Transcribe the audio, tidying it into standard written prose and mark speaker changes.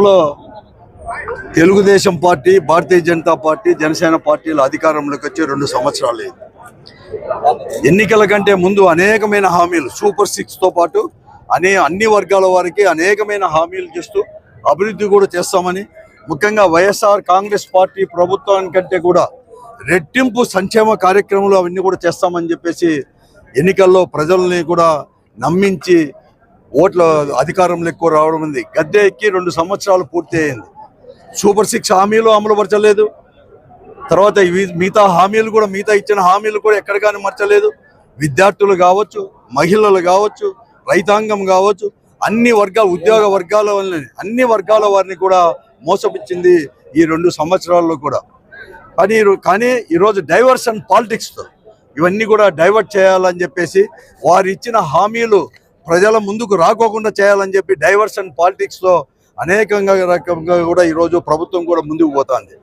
Speaker 1: రాష్ట్రంలో Telugu Desam party, Bharatiya Janata party, Janasena పార్టీలు అధికారంలోకి వచ్చి 2 సంవత్సరాలు అయింది. ఎన్నికల కంటే ముందు అనేకమైన హామీలు సూపర్ 6తో పాటు అన్ని వర్గాల వారికి అనేకమైన హామీలు చేస్తూ అభివృద్ధి కూడా చేస్తామని, ముఖ్యంగా వైఎస్ఆర్ కాంగ్రెస్ పార్టీ ప్రభుత్వానికంటే కూడా రెట్టింపు సంక్షేమ కార్యక్రమాలు అవన్నీ కూడా చేస్తామని చెప్పేసి ఎన్నికల్లో ప్రజల్ని కూడా నమ్మించి ఓట్ల అధికారంలో ఎక్కువ రావడం ఉంది. గద్దె ఎక్కి 2 సంవత్సరాలు పూర్తి అయింది. సూపర్ 6 హామీలు అమలుపరచలేదు. తర్వాత మిగతా హామీలు కూడా ఇచ్చిన హామీలు కూడా ఎక్కడ కానీ మర్చలేదు. విద్యార్థులు కావచ్చు, మహిళలు కావచ్చు, రైతాంగం కావచ్చు, అన్ని వర్గాల ఉద్యోగ వర్గాల అన్ని వర్గాల వారిని కూడా మోసపించింది ఈ 2 సంవత్సరాల్లో కూడా. కానీ ఈరోజు డైవర్షన్ పాలిటిక్స్తో ఇవన్నీ కూడా డైవర్ట్ చేయాలని చెప్పేసి వారు ఇచ్చిన హామీలు ప్రజల ముందుకు రాకోకుండా చేయాలని చెప్పి డైవర్షన్ పాలిటిక్స్లో అనేకంగా రకంగా కూడా ఈరోజు ప్రభుత్వం కూడా ముందుకు పోతుంది.